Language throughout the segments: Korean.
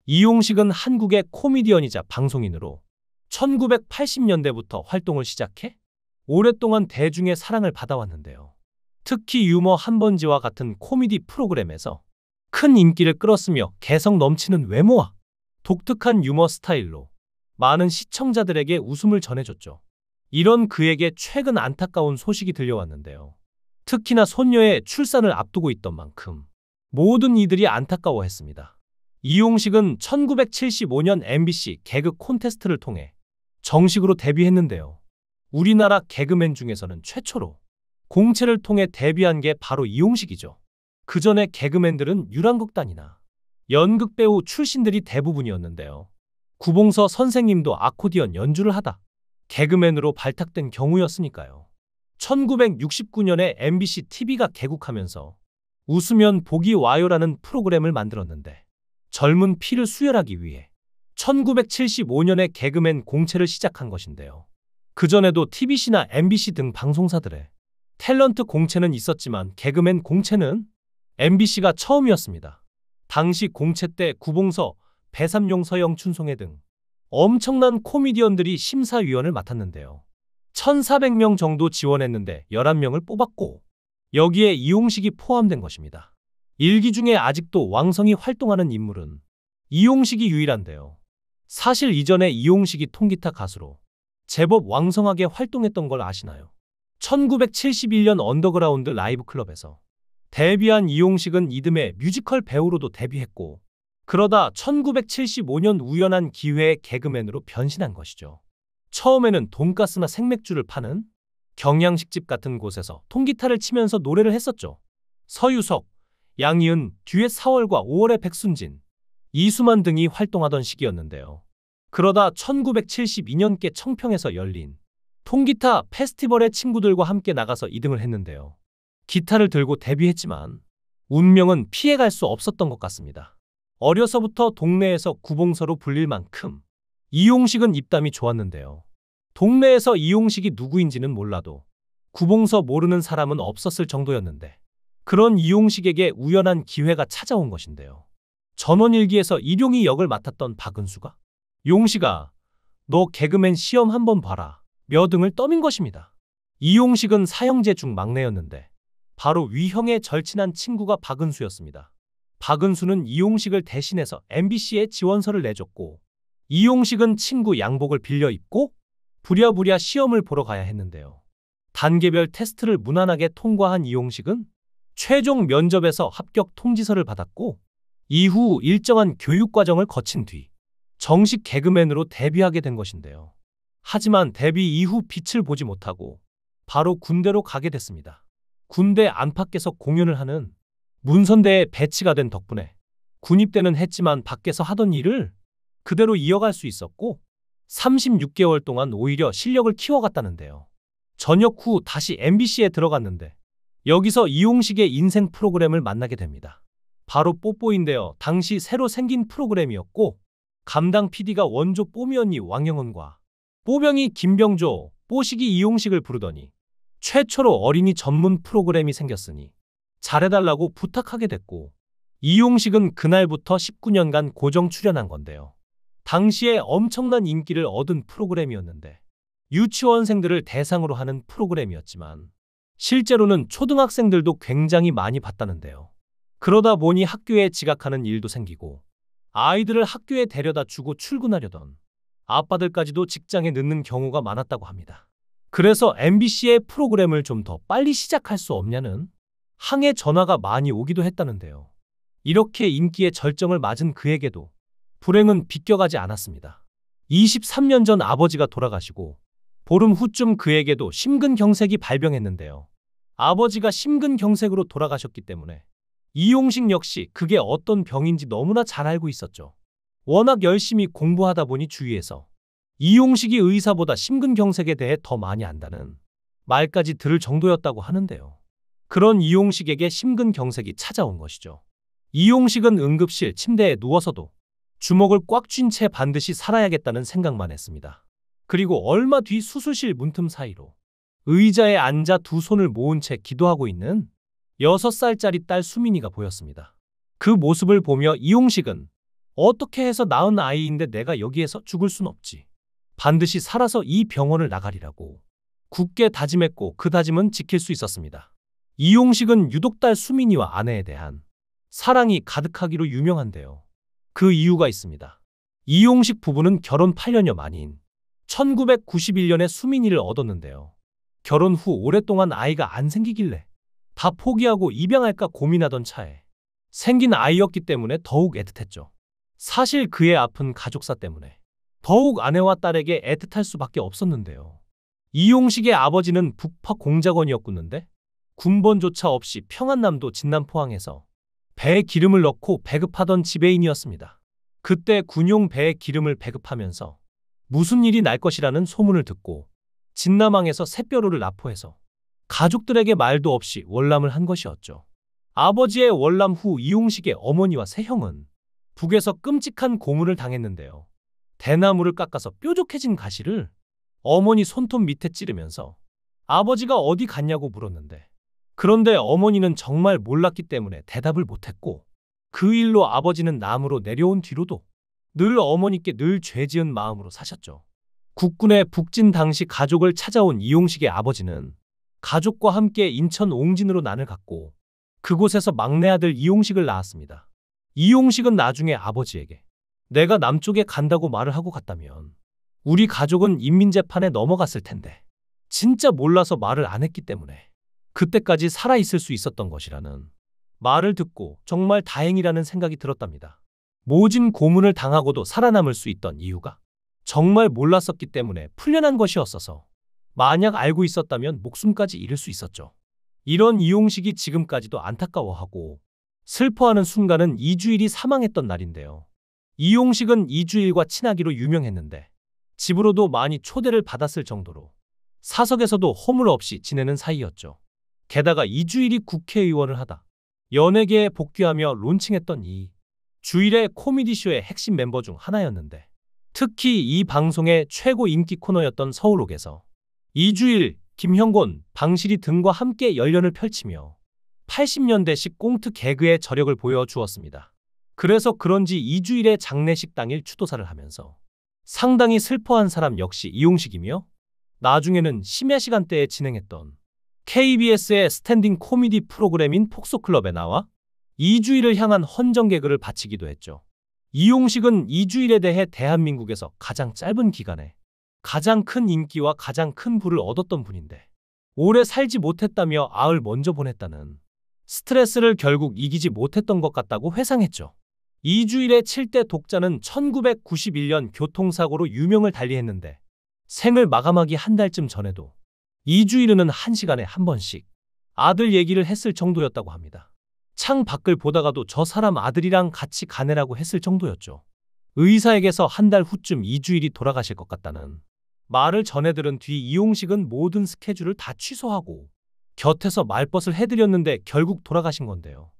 이용식은 한국의 코미디언이자 방송인으로 1980년대부터 활동을 시작해 오랫동안 대중의 사랑을 받아왔는데요. 특히 유머 한 번지와 같은 코미디 프로그램에서 큰 인기를 끌었으며 개성 넘치는 외모와 독특한 유머 스타일로 많은 시청자들에게 웃음을 전해줬죠. 이런 그에게 최근 안타까운 소식이 들려왔는데요. 특히나 손녀의 출산을 앞두고 있던 만큼 모든 이들이 안타까워했습니다. 이용식은 1975년 MBC 개그 콘테스트를 통해 정식으로 데뷔했는데요. 우리나라 개그맨 중에서는 최초로 공채를 통해 데뷔한 게 바로 이용식이죠. 그 전에 개그맨들은 유랑극단이나 연극배우 출신들이 대부분이었는데요. 구봉서 선생님도 아코디언 연주를 하다 개그맨으로 발탁된 경우였으니까요. 1969년에 MBC TV가 개국하면서 웃으면 복이 와요라는 프로그램을 만들었는데 젊은 피를 수혈하기 위해 1975년에 개그맨 공채를 시작한 것인데요. 그전에도 TBC나 MBC 등 방송사들의 탤런트 공채는 있었지만 개그맨 공채는 MBC가 처음이었습니다. 당시 공채 때 구봉서, 배삼용, 서영춘송해 등 엄청난 코미디언들이 심사위원을 맡았는데요. 1,400명 정도 지원했는데 11명을 뽑았고 여기에 이용식이 포함된 것입니다. 일기 중에 아직도 왕성히 활동하는 인물은 이용식이 유일한데요. 사실 이전에 이용식이 통기타 가수로 제법 왕성하게 활동했던 걸 아시나요? 1971년 언더그라운드 라이브 클럽에서 데뷔한 이용식은 이듬해 뮤지컬 배우로도 데뷔했고 그러다 1975년 우연한 기회에 개그맨으로 변신한 것이죠. 처음에는 돈가스나 생맥주를 파는 경양식집 같은 곳에서 통기타를 치면서 노래를 했었죠. 서유석, 양희은, 듀엣 4월과 5월의 백순진, 이수만 등이 활동하던 시기였는데요. 그러다 1972년께 청평에서 열린 통기타 페스티벌에 친구들과 함께 나가서 2등을 했는데요. 기타를 들고 데뷔했지만 운명은 피해갈 수 없었던 것 같습니다. 어려서부터 동네에서 구봉서로 불릴 만큼 이용식은 입담이 좋았는데요. 동네에서 이용식이 누구인지는 몰라도 구봉서 모르는 사람은 없었을 정도였는데 그런 이용식에게 우연한 기회가 찾아온 것인데요. 전원일기에서 일용이 역을 맡았던 박은수가 용식아, 너 개그맨 시험 한번 봐라 며 등을 떠민 것입니다. 이용식은 사형제 중 막내였는데 바로 위형의 절친한 친구가 박은수였습니다. 박은수는 이용식을 대신해서 MBC에 지원서를 내줬고 이용식은 친구 양복을 빌려 입고 부랴부랴 시험을 보러 가야 했는데요. 단계별 테스트를 무난하게 통과한 이용식은 최종 면접에서 합격 통지서를 받았고 이후 일정한 교육과정을 거친 뒤 정식 개그맨으로 데뷔하게 된 것인데요. 하지만 데뷔 이후 빛을 보지 못하고 바로 군대로 가게 됐습니다. 군대 안팎에서 공연을 하는 문선대에 배치가 된 덕분에 군입대는 했지만 밖에서 하던 일을 그대로 이어갈 수 있었고 36개월 동안 오히려 실력을 키워갔다는데요. 전역 후 다시 MBC에 들어갔는데 여기서 이용식의 인생 프로그램을 만나게 됩니다. 바로 뽀뽀인데요. 당시 새로 생긴 프로그램이었고 감당 PD가 원조 뽀미 언니 왕영은과 뽀병이 김병조, 뽀식이 이용식을 부르더니 최초로 어린이 전문 프로그램이 생겼으니 잘해달라고 부탁하게 됐고 이용식은 그날부터 19년간 고정 출연한 건데요. 당시에 엄청난 인기를 얻은 프로그램이었는데 유치원생들을 대상으로 하는 프로그램이었지만 실제로는 초등학생들도 굉장히 많이 봤다는데요. 그러다 보니 학교에 지각하는 일도 생기고 아이들을 학교에 데려다 주고 출근하려던 아빠들까지도 직장에 늦는 경우가 많았다고 합니다. 그래서 MBC의 프로그램을 좀 더 빨리 시작할 수 없냐는 항해 전화가 많이 오기도 했다는데요. 이렇게 인기의 절정을 맞은 그에게도 불행은 비껴가지 않았습니다. 23년 전 아버지가 돌아가시고 보름 후쯤 그에게도 심근경색이 발병했는데요. 아버지가 심근경색으로 돌아가셨기 때문에 이용식 역시 그게 어떤 병인지 너무나 잘 알고 있었죠. 워낙 열심히 공부하다 보니 주위에서 이용식이 의사보다 심근경색에 대해 더 많이 안다는 말까지 들을 정도였다고 하는데요. 그런 이용식에게 심근경색이 찾아온 것이죠. 이용식은 응급실 침대에 누워서도 주먹을 꽉 쥔 채 반드시 살아야겠다는 생각만 했습니다. 그리고 얼마 뒤 수술실 문틈 사이로 의자에 앉아 두 손을 모은 채 기도하고 있는 6살짜리 딸 수민이가 보였습니다. 그 모습을 보며 이용식은 어떻게 해서 낳은 아이인데 내가 여기에서 죽을 순 없지. 반드시 살아서 이 병원을 나가리라고 굳게 다짐했고 그 다짐은 지킬 수 있었습니다. 이용식은 유독 딸 수민이와 아내에 대한 사랑이 가득하기로 유명한데요. 그 이유가 있습니다. 이용식 부부는 결혼 8년여 만인 1991년에 수민이를 얻었는데요. 결혼 후 오랫동안 아이가 안 생기길래 다 포기하고 입양할까 고민하던 차에 생긴 아이였기 때문에 더욱 애틋했죠. 사실 그의 아픈 가족사 때문에 더욱 아내와 딸에게 애틋할 수밖에 없었는데요. 이용식의 아버지는 북파 공작원이었 었는데 군번조차 없이 평안남도 진남포항에서 배에 기름을 넣고 배급하던 지배인이었습니다. 그때 군용 배에 기름을 배급하면서 무슨 일이 날 것이라는 소문을 듣고 진남항에서 새뼈로를 납포해서 가족들에게 말도 없이 월남을 한 것이었죠. 아버지의 월남 후 이용식의 어머니와 새형은 북에서 끔찍한 고문을 당했는데요. 대나무를 깎아서 뾰족해진 가시를 어머니 손톱 밑에 찌르면서 아버지가 어디 갔냐고 물었는데, 그런데 어머니는 정말 몰랐기 때문에 대답을 못했고, 그 일로 아버지는 남으로 내려온 뒤로도 늘 어머니께 늘 죄지은 마음으로 사셨죠. 국군의 북진 당시 가족을 찾아온 이용식의 아버지는 가족과 함께 인천 옹진으로 난을 갔고 그곳에서 막내 아들 이용식을 낳았습니다. 이용식은 나중에 아버지에게 내가 남쪽에 간다고 말을 하고 갔다면 우리 가족은 인민재판에 넘어갔을 텐데 진짜 몰라서 말을 안 했기 때문에 그때까지 살아있을 수 있었던 것이라는 말을 듣고 정말 다행이라는 생각이 들었답니다. 모진 고문을 당하고도 살아남을 수 있던 이유가 정말 몰랐었기 때문에 풀려난 것이었어서 만약 알고 있었다면 목숨까지 잃을 수 있었죠. 이런 이용식이 지금까지도 안타까워하고 슬퍼하는 순간은 이주일이 사망했던 날인데요. 이용식은 이주일과 친하기로 유명했는데 집으로도 많이 초대를 받았을 정도로 사석에서도 허물 없이 지내는 사이였죠. 게다가 이주일이 국회의원을 하다 연예계에 복귀하며 론칭했던 이 주일의 코미디쇼의 핵심 멤버 중 하나였는데, 특히 이 방송의 최고 인기 코너였던 서울옥에서 이주일, 김형곤, 방실이 등과 함께 열연을 펼치며 80년대식 꽁트 개그의 저력을 보여주었습니다. 그래서 그런지 이주일의 장례식 당일 추도사를 하면서 상당히 슬퍼한 사람 역시 이용식이며, 나중에는 심야 시간대에 진행했던 KBS의 스탠딩 코미디 프로그램인 폭소클럽에 나와 이주일을 향한 헌정 개그를 바치기도 했죠. 이용식은 이주일에 대해 대한민국에서 가장 짧은 기간에 가장 큰 인기와 가장 큰 부를 얻었던 분인데 오래 살지 못했다며 아을 먼저 보냈다는 스트레스를 결국 이기지 못했던 것 같다고 회상했죠. 이주일의 7대 독자는 1991년 교통사고로 유명을 달리했는데 생을 마감하기 한 달쯤 전에도 이주일은 1시간에 한 번씩 아들 얘기를 했을 정도였다고 합니다. 창 밖을 보다가도 저 사람 아들이랑 같이 가내라고 했을 정도였죠. 의사에게서 한 달 후쯤 이주일이 돌아가실 것 같다는 말을 전해 들은 뒤 이용식은 모든 스케줄을 다 취소하고 곁에서 말벗을 해드렸는데 결국 돌아가신 건데요.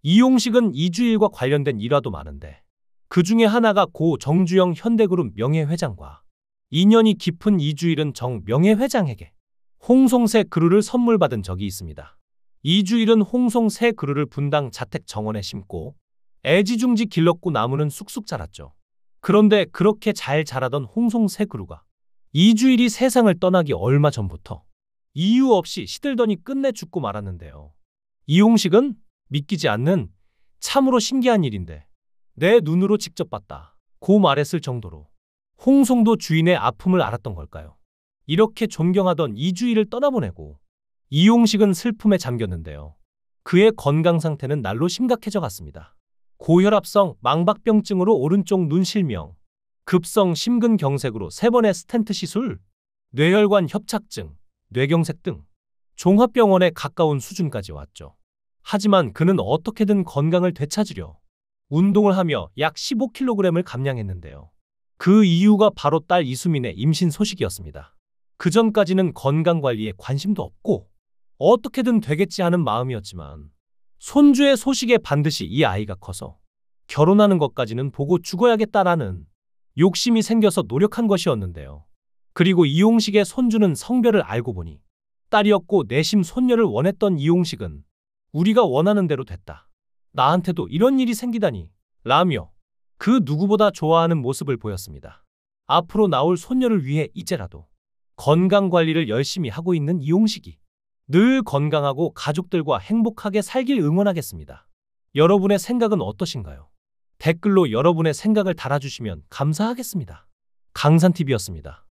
이용식은 이주일과 관련된 일화도 많은데 그 중에 하나가 고 정주영 현대그룹 명예회장과 인연이 깊은 이주일은 정 명예회장에게 홍송새 그루를 선물 받은 적이 있습니다. 이주일은 홍송새 그루를 분당 자택 정원에 심고 애지중지 길렀고 나무는 쑥쑥 자랐죠. 그런데 그렇게 잘 자라던 홍송새 그루가 이주일이 세상을 떠나기 얼마 전부터 이유 없이 시들더니 끝내 죽고 말았는데요. 이용식은 믿기지 않는 참으로 신기한 일인데 내 눈으로 직접 봤다 고 말했을 정도로 홍송도 주인의 아픔을 알았던 걸까요? 이렇게 존경하던 이주일을 떠나보내고 이용식은 슬픔에 잠겼는데요. 그의 건강 상태는 날로 심각해져 갔습니다. 고혈압성 망박병증으로 오른쪽 눈 실명, 급성 심근경색으로 3번의 스텐트 시술, 뇌혈관 협착증, 뇌경색 등 종합병원에 가까운 수준까지 왔죠. 하지만 그는 어떻게든 건강을 되찾으려 운동을 하며 약 15kg을 감량했는데요. 그 이유가 바로 딸 이수민의 임신 소식이었습니다. 그전까지는 건강관리에 관심도 없고 어떻게든 되겠지 하는 마음이었지만 손주의 소식에 반드시 이 아이가 커서 결혼하는 것까지는 보고 죽어야겠다라는 욕심이 생겨서 노력한 것이었는데요. 그리고 이용식의 손주는 성별을 알고 보니 딸이었고 내심 손녀를 원했던 이용식은 우리가 원하는 대로 됐다. 나한테도 이런 일이 생기다니 라며 그 누구보다 좋아하는 모습을 보였습니다. 앞으로 나올 손녀를 위해 이제라도 건강 관리를 열심히 하고 있는 이용식이 늘 건강하고 가족들과 행복하게 살길 응원하겠습니다. 여러분의 생각은 어떠신가요? 댓글로 여러분의 생각을 달아주시면 감사하겠습니다. 강산TV였습니다.